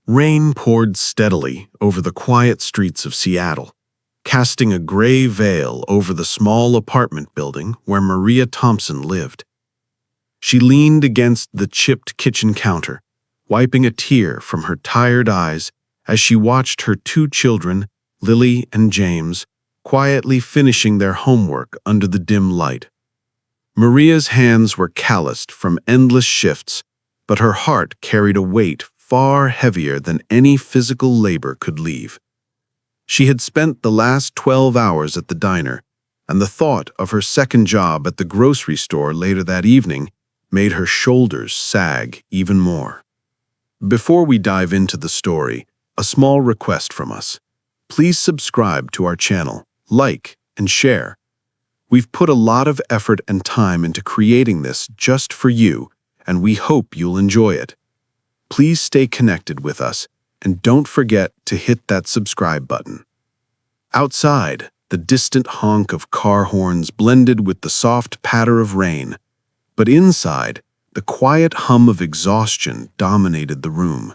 Rain poured steadily over the quiet streets of Seattle, casting a gray veil over the small apartment building where Maria Thompson lived. She leaned against the chipped kitchen counter, wiping a tear from her tired eyes as she watched her two children, Lily and James, quietly finishing their homework under the dim light. Maria's hands were calloused from endless shifts, but her heart carried a weight far heavier than any physical labor could leave. She had spent the last 12 hours at the diner, and the thought of her second job at the grocery store later that evening made her shoulders sag even more. Before we dive into the story, a small request from us. Please subscribe to our channel, like, and share. We've put a lot of effort and time into creating this just for you, and we hope you'll enjoy it. Please stay connected with us, and don't forget to hit that subscribe button. Outside, the distant honk of car horns blended with the soft patter of rain, but inside, the quiet hum of exhaustion dominated the room.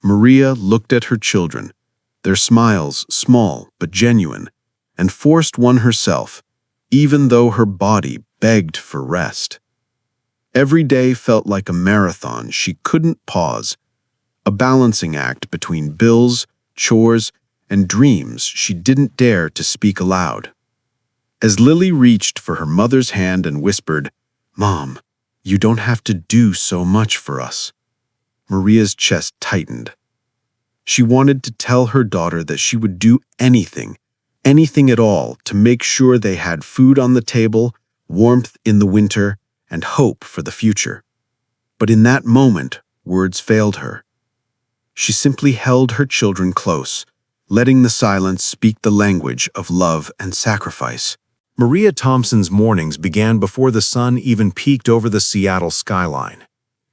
Maria looked at her children, their smiles small but genuine, and forced one herself, even though her body begged for rest. Every day felt like a marathon she couldn't pause, a balancing act between bills, chores, and dreams she didn't dare to speak aloud. As Lily reached for her mother's hand and whispered, "Mom, you don't have to do so much for us," Maria's chest tightened. She wanted to tell her daughter that she would do anything at all to make sure they had food on the table, warmth in the winter, and hope for the future. But in that moment, words failed her. She simply held her children close, letting the silence speak the language of love and sacrifice. Maria Thompson's mornings began before the sun even peeked over the Seattle skyline.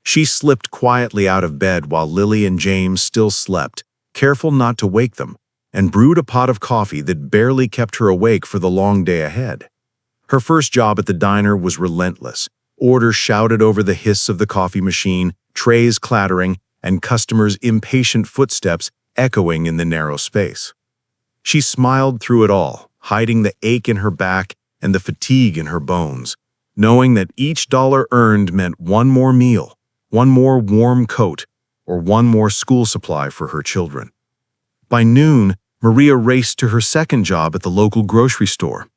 She slipped quietly out of bed while Lily and James still slept, careful not to wake them, and brewed a pot of coffee that barely kept her awake for the long day ahead. Her first job at the diner was relentless. Orders shouted over the hiss of the coffee machine, trays clattering, and customers' impatient footsteps echoing in the narrow space. She smiled through it all, hiding the ache in her back and the fatigue in her bones, knowing that each dollar earned meant one more meal, one more warm coat, or one more school supply for her children. By noon, Maria raced to her second job at the local grocery store.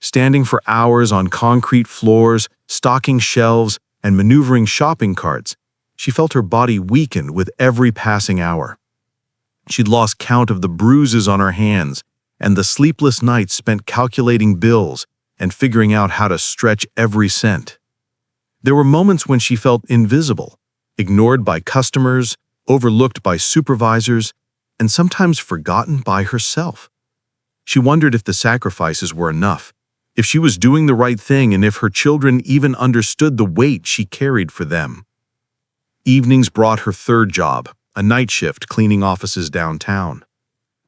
Standing for hours on concrete floors, stocking shelves, and maneuvering shopping carts, she felt her body weaken with every passing hour. She'd lost count of the bruises on her hands and the sleepless nights spent calculating bills and figuring out how to stretch every cent. There were moments when she felt invisible, ignored by customers, overlooked by supervisors, and sometimes forgotten by herself. She wondered if the sacrifices were enough, if she was doing the right thing, and if her children even understood the weight she carried for them. Evenings brought her third job, a night shift cleaning offices downtown.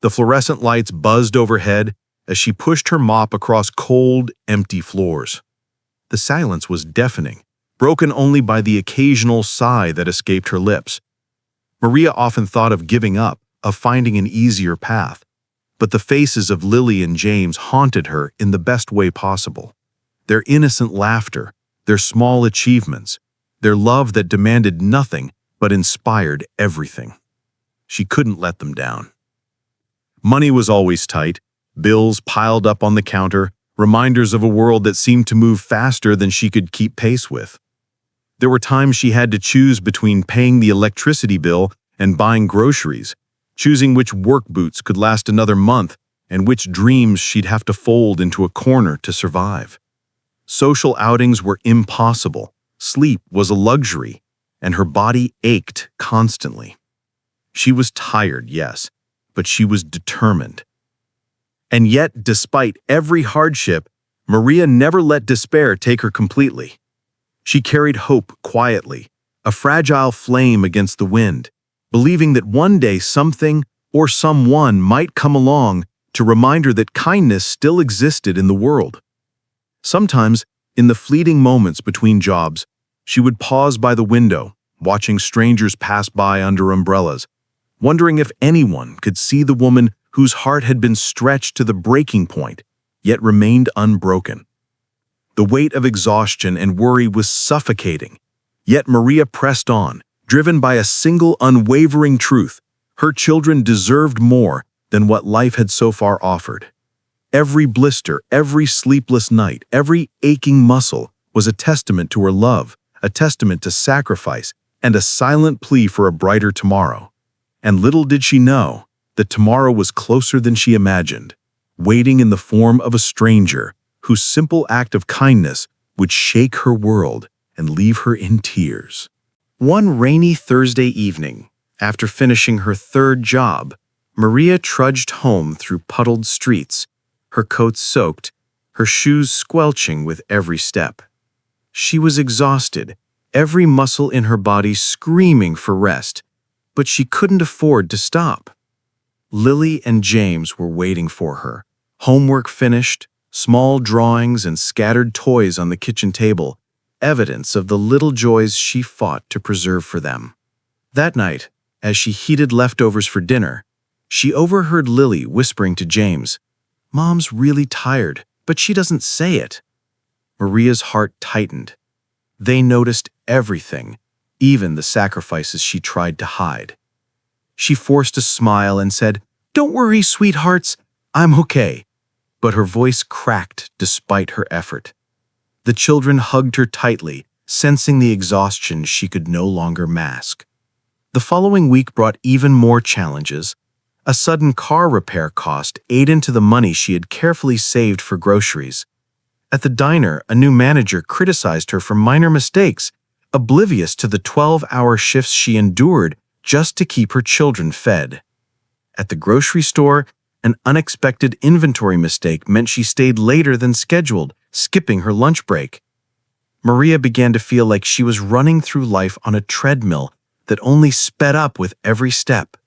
The fluorescent lights buzzed overhead as she pushed her mop across cold, empty floors. The silence was deafening, broken only by the occasional sigh that escaped her lips. Maria often thought of giving up, of finding an easier path, but the faces of Lily and James haunted her in the best way possible. Their innocent laughter, their small achievements, their love that demanded nothing but inspired everything. She couldn't let them down. Money was always tight, bills piled up on the counter, reminders of a world that seemed to move faster than she could keep pace with. There were times she had to choose between paying the electricity bill and buying groceries, choosing which work boots could last another month and which dreams she'd have to fold into a corner to survive. Social outings were impossible, sleep was a luxury, and her body ached constantly. She was tired, yes, but she was determined. And yet, despite every hardship, Maria never let despair take her completely. She carried hope quietly, a fragile flame against the wind, believing that one day something or someone might come along to remind her that kindness still existed in the world. Sometimes, in the fleeting moments between jobs, she would pause by the window, watching strangers pass by under umbrellas, wondering if anyone could see the woman whose heart had been stretched to the breaking point, yet remained unbroken. The weight of exhaustion and worry was suffocating, yet Maria pressed on, driven by a single unwavering truth: her children deserved more than what life had so far offered. Every blister, every sleepless night, every aching muscle was a testament to her love, a testament to sacrifice, and a silent plea for a brighter tomorrow. And little did she know that tomorrow was closer than she imagined, waiting in the form of a stranger whose simple act of kindness would shake her world and leave her in tears. One rainy Thursday evening, after finishing her third job, Maria trudged home through puddled streets, her coat soaked, her shoes squelching with every step. She was exhausted, every muscle in her body screaming for rest, but she couldn't afford to stop. Lily and James were waiting for her, homework finished, small drawings and scattered toys on the kitchen table, evidence of the little joys she fought to preserve for them. That night, as she heated leftovers for dinner, she overheard Lily whispering to James, "Mom's really tired, but she doesn't say it." Maria's heart tightened. They noticed everything, even the sacrifices she tried to hide. She forced a smile and said, "Don't worry, sweethearts, I'm okay." But her voice cracked despite her effort. The children hugged her tightly, sensing the exhaustion she could no longer mask. The following week brought even more challenges. A sudden car repair cost ate into the money she had carefully saved for groceries. At the diner, a new manager criticized her for minor mistakes, oblivious to the 12-hour shifts she endured just to keep her children fed. At the grocery store, an unexpected inventory mistake meant she stayed later than scheduled, skipping her lunch break. Maria began to feel like she was running through life on a treadmill that only sped up with every step.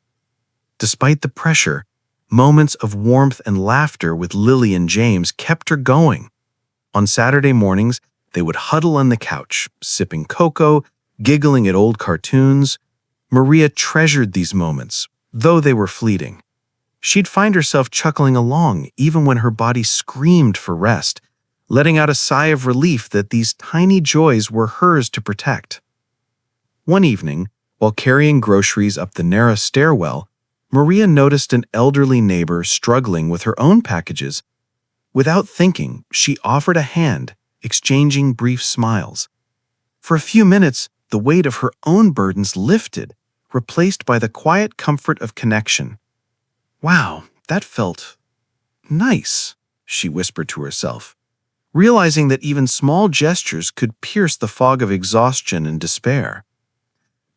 Despite the pressure, moments of warmth and laughter with Lily and James kept her going. On Saturday mornings, they would huddle on the couch, sipping cocoa, giggling at old cartoons. Maria treasured these moments, though they were fleeting. She'd find herself chuckling along even when her body screamed for rest, letting out a sigh of relief that these tiny joys were hers to protect. One evening, while carrying groceries up the narrow stairwell, Maria noticed an elderly neighbor struggling with her own packages. Without thinking, she offered a hand, exchanging brief smiles. For a few minutes, the weight of her own burdens lifted, replaced by the quiet comfort of connection. "Wow, that felt nice," she whispered to herself, realizing that even small gestures could pierce the fog of exhaustion and despair.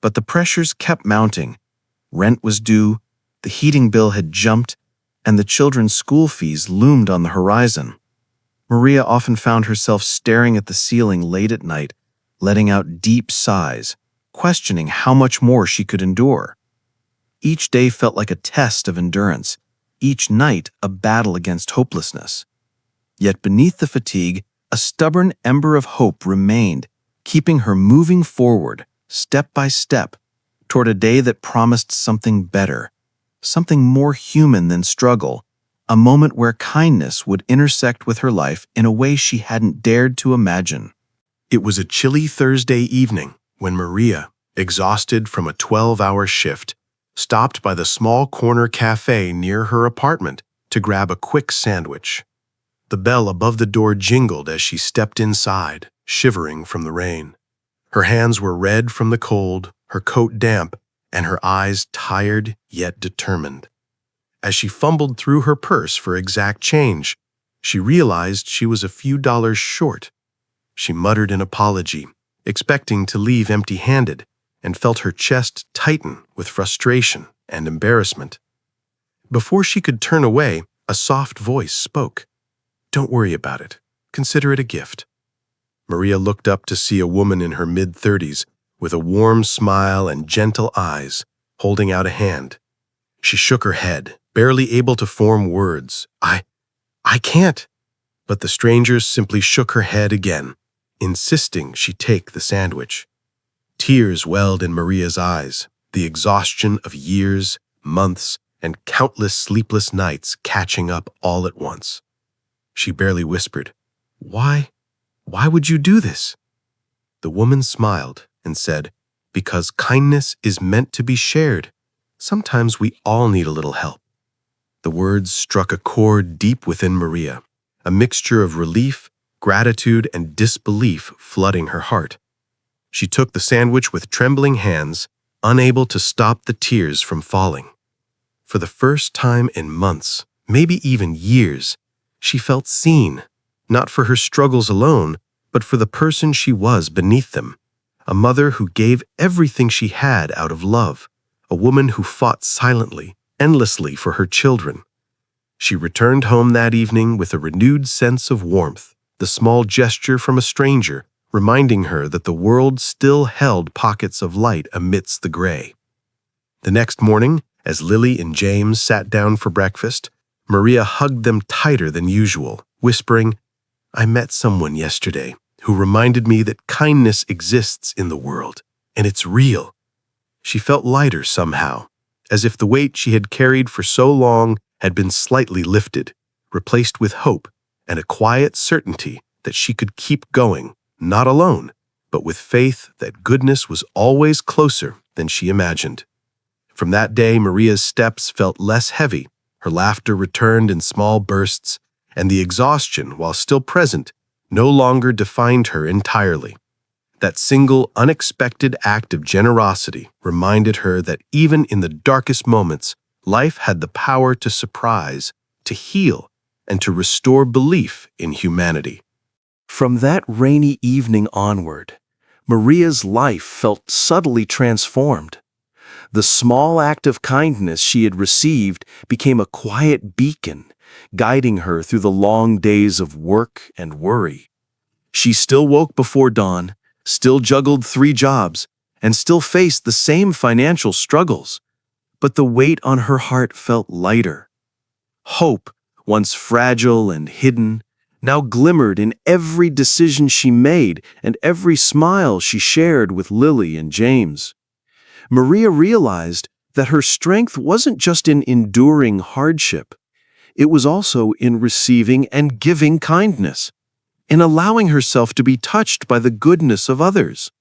But the pressures kept mounting. Rent was due, the heating bill had jumped, and the children's school fees loomed on the horizon. Maria often found herself staring at the ceiling late at night, letting out deep sighs, questioning how much more she could endure. Each day felt like a test of endurance, each night a battle against hopelessness. Yet beneath the fatigue, a stubborn ember of hope remained, keeping her moving forward, step by step, toward a day that promised something better, something more human than struggle, a moment where kindness would intersect with her life in a way she hadn't dared to imagine. It was a chilly Thursday evening when Maria, exhausted from a 12-hour shift, stopped by the small corner cafe near her apartment to grab a quick sandwich. The bell above the door jingled as she stepped inside, shivering from the rain. Her hands were red from the cold, her coat damp, and her eyes tired yet determined. As she fumbled through her purse for exact change, she realized she was a few dollars short. She muttered an apology, expecting to leave empty-handed, and felt her chest tighten with frustration and embarrassment. Before she could turn away, a soft voice spoke. "Don't worry about it. Consider it a gift." Maria looked up to see a woman in her mid-30s with a warm smile and gentle eyes, holding out a hand. She shook her head, barely able to form words. I can't." But the stranger simply shook her head again, insisting she take the sandwich. Tears welled in Maria's eyes, the exhaustion of years months, and countless sleepless nights catching up all at once. She barely whispered, "Why? Why would you do this?" The woman smiled and said, "Because kindness is meant to be shared. Sometimes we all need a little help." The words struck a chord deep within Maria, a mixture of relief, gratitude, and disbelief flooding her heart. She took the sandwich with trembling hands, unable to stop the tears from falling. For the first time in months, maybe even years, she felt seen, not for her struggles alone, but for the person she was beneath them, a mother who gave everything she had out of love, a woman who fought silently, endlessly for her children. She returned home that evening with a renewed sense of warmth, the small gesture from a stranger, reminding her that the world still held pockets of light amidst the gray. The next morning, as Lily and James sat down for breakfast, Maria hugged them tighter than usual, whispering, "I met someone yesterday who reminded me that kindness exists in the world, and it's real." She felt lighter somehow, as if the weight she had carried for so long had been slightly lifted, replaced with hope and a quiet certainty that she could keep going, not alone, but with faith that goodness was always closer than she imagined. From that day, Maria's steps felt less heavy, her laughter returned in small bursts, and the exhaustion, while still present, no longer defined her entirely. That single, unexpected act of generosity reminded her that even in the darkest moments, life had the power to surprise, to heal, and to restore belief in humanity. From that rainy evening onward, Maria's life felt subtly transformed. The small act of kindness she had received became a quiet beacon, guiding her through the long days of work and worry. She still woke before dawn, still juggled 3 jobs, and still faced the same financial struggles. But the weight on her heart felt lighter. Hope, once fragile and hidden, now glimmered in every decision she made and every smile she shared with Lily and James. Maria realized that her strength wasn't just in enduring hardship. It was also in receiving and giving kindness, in allowing herself to be touched by the goodness of others.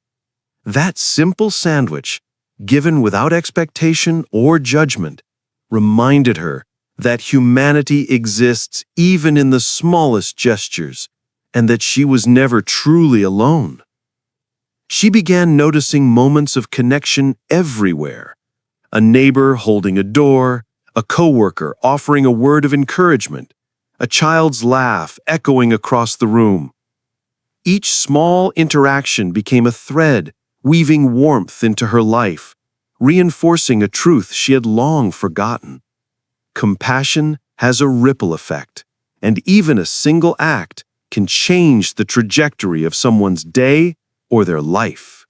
That simple sandwich, given without expectation or judgment, reminded her that humanity exists even in the smallest gestures, and that she was never truly alone. She began noticing moments of connection everywhere. A neighbor holding a door, a coworker offering a word of encouragement, a child's laugh echoing across the room. Each small interaction became a thread, weaving warmth into her life, reinforcing a truth she had long forgotten. Compassion has a ripple effect, and even a single act can change the trajectory of someone's day or their life.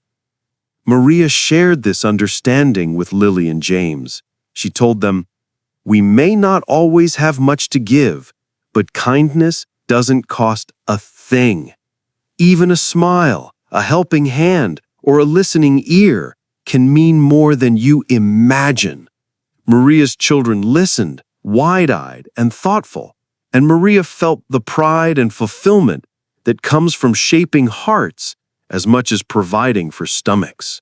Maria shared this understanding with Lily and James. She told them, "We may not always have much to give, but kindness doesn't cost a thing. Even a smile, a helping hand, or a listening ear can mean more than you imagine." Maria's children listened, wide-eyed and thoughtful, and Maria felt the pride and fulfillment that comes from shaping hearts as much as providing for stomachs.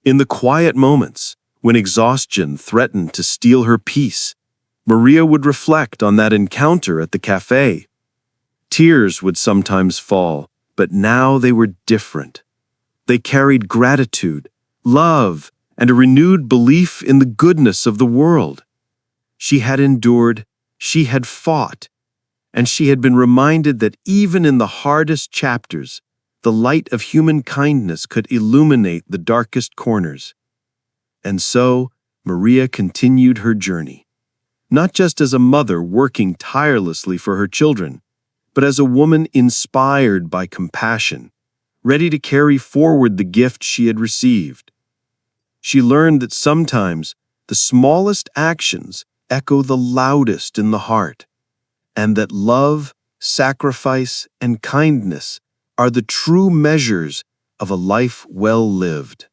In the quiet moments, when exhaustion threatened to steal her peace, Maria would reflect on that encounter at the cafe. Tears would sometimes fall, but now they were different. They carried gratitude, love, and a renewed belief in the goodness of the world. She had endured, she had fought, and she had been reminded that even in the hardest chapters, the light of human kindness could illuminate the darkest corners. And so, Maria continued her journey, not just as a mother working tirelessly for her children, but as a woman inspired by compassion, ready to carry forward the gift she had received. She learned that sometimes the smallest actions echo the loudest in the heart, and that love, sacrifice, and kindness are the true measures of a life well lived.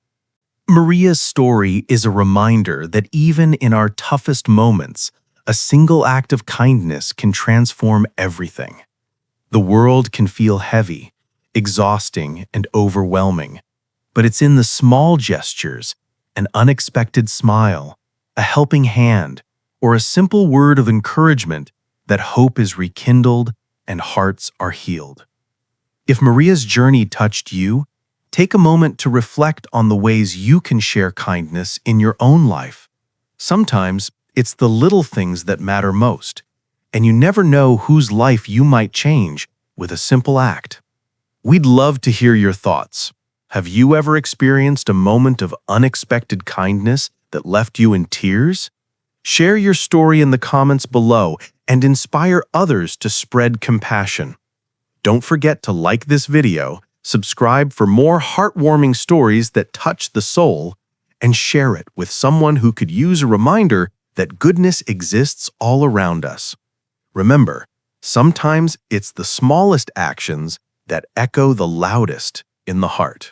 Maria's story is a reminder that even in our toughest moments, a single act of kindness can transform everything. The world can feel heavy, exhausting, and overwhelming, but it's in the small gestures, an unexpected smile, a helping hand, or a simple word of encouragement that hope is rekindled and hearts are healed. If Maria's journey touched you, take a moment to reflect on the ways you can share kindness in your own life. Sometimes it's the little things that matter most, and you never know whose life you might change with a simple act. We'd love to hear your thoughts. Have you ever experienced a moment of unexpected kindness that left you in tears? Share your story in the comments below and inspire others to spread compassion. Don't forget to like this video, subscribe for more heartwarming stories that touch the soul, and share it with someone who could use a reminder that goodness exists all around us. Remember, sometimes it's the smallest actions that echo the loudest in the heart.